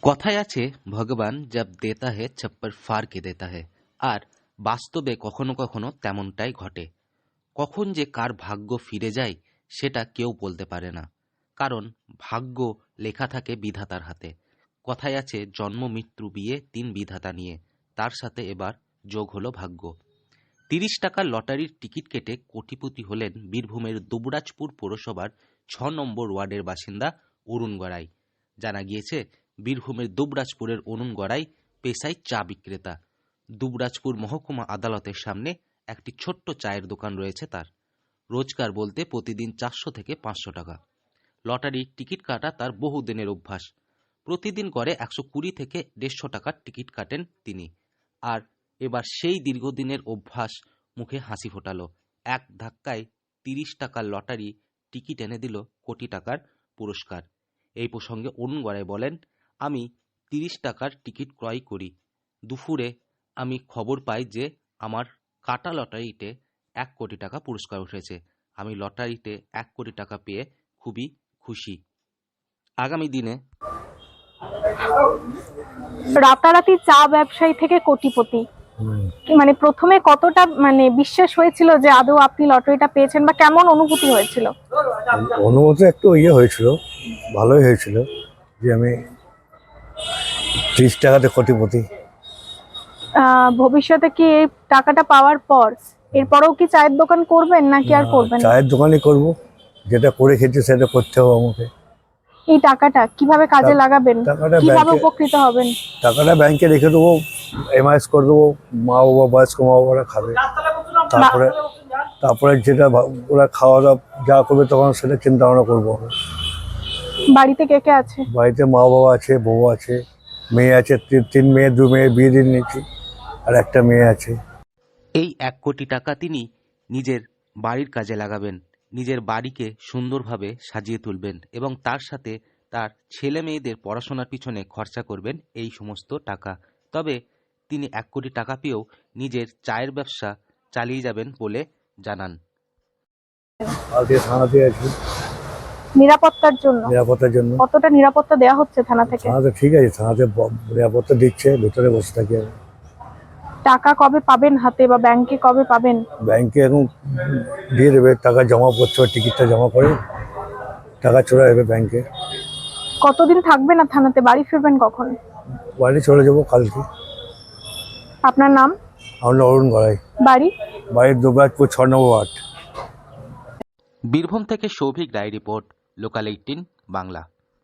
কথায় আছে ভগবান জব দেতা হে ছপ্পর ফাড় কে দেতা হে। আর বাস্তবে কখনো কখনো তেমনটাই ঘটে। কখন যে কার ভাগ্য ফিরে যায় সেটা কেউ বলতে পারে না, কারণ ভাগ্য লেখা থাকে বিধাতার হাতে। কথায় আছে জন্ম মৃত্যু বিয়ে তিন বিধাতা নিয়ে, তার সাথে এবার যোগ হলো ভাগ্য। ৩০ টাকার লটারির টিকিট কেটে কোটিপতি হলেন বীরভূমের দুবরাজপুর পৌরসভার ৬ নম্বর ওয়ার্ডের বাসিন্দা অরুণ গড়াই। জানা গিয়েছে বীরভূমের দুবরাজপুরের অরুণ গড়াই পেশায় চা বিক্রেতা। দুবরাজপুর মহকুমা আদালতের সামনে একটি ছোট্ট চায়ের দোকান রয়েছে তার। রোজগার বলতে প্রতিদিন ৪০০ থেকে ৫০০ টাকা। লটারির টিকিট কাটা তার বহুদিনের অভ্যাস। প্রতিদিন গড়ে ১২০ থেকে ১৫০ টাকার টিকিট কাটেন তিনি। আর এবার সেই দীর্ঘদিনের অভ্যাস মুখে হাসি ফোটালো। এক ধাক্কায় ৩০ টাকার লটারি টিকিট এনে দিল কোটি টাকার পুরস্কার। এই প্রসঙ্গে অরুণ গড়াই বলেন, আমি ৩০ টাকার টিকিট ক্রয় করি। দুপুরে আমি খবর পাই যে আমার কাটা লটারিতে ১ কোটি টাকা পুরস্কার উঠেছে। আমি লটারিতে ১ কোটি টাকা পেয়ে খুবই খুশি। আগামী দিনে রাতারাতি চা ব্যবসায়ী থেকে কোটিপতি, মানে প্রথমে কতটা বিশ্বাস হয়েছিল যে আদৌ আপনি লটারিটা পেয়েছেন, বা কেমন অনুভূতি হয়েছিল? অনুভূতি একটু হয়েছিল, ভালোই হয়েছিল যে আমি ৩০ টাকাতে কোটিপতি। ভবিষ্যতে কি এই টাকাটা পাওয়ার পর এরপরেও কি চায়ের দোকান করবেন নাকি আর করবেন না? চায়ের দোকানই করব, যেটা করে খেতে সেটা করতে হবে আমাকে। এই টাকাটা কিভাবে কাজে লাগাবেন, টাকাটা কিভাবে উপকৃত হবেন? টাকাটা ব্যাংকে রেখে দেবো, এমআইএস করে দেবো, মা বাবা বয়স্ক মা বাবারা খাবে। তারপরে যেটা ওরা খাওয়া দাওয়া যা করবে তখন সেটা চিন্তা ভাবনা করবো। বাড়িতে কে কে আছে? বাড়িতে মা বাবা আছে, বউ আছে, মেয়ে আছে, তিন মেয়ে, 2 মেয়ে বিয়ে দিয়ে নিয়েছি, আর একটা মেয়ে আছে। এই ১ কোটি টাকা তিনি নিজের বাড়ির কাজে লাগাবেন, নিজের বাড়িকে সুন্দরভাবে সাজিয়ে তুলবেন এবং তার সাথে তার ছেলে মেয়েদের পড়াশোনার পিছনে খরচা করবেন এই সমস্ত টাকা। তবে তিনি ১ কোটি টাকা পেয়েও নিজের চায়ের ব্যবসা চালিয়ে যাবেন বলে জানান। আজকে থানাতে আছি নিরাপত্তার জন্য। নিরাপত্তার জন্য। কতটা নিরাপত্তা দেওয়া হচ্ছে থানা থেকে? থানাতে ঠিক আছে, থানাতে নিরাপত্তা দিচ্ছে, ভেতরে বসে থাকি আমি। টাকা কবে পাবেন হাতে, বা ব্যাংকে কবে পাবেন? ব্যাংকে এখন দিয়ে দেবে, টাকা জমা করতে হবে, টিকিটটা জমা করে টাকা চলে যাবে ব্যাংকে। কতদিন থাকবেন না থানাতে? বাড়ি ফিরবেন কখন? বাড়ি চলে যাবো কালকে। আপনার নাম? আমার নাম অরুণ গড়াই। বাড়ির দুবরাজপুর ৬ নম্বর ওয়ার্ড। বীরভূম থেকে সৌভিক রায় রিপোর্ট, লোকাল 18 বাংলা।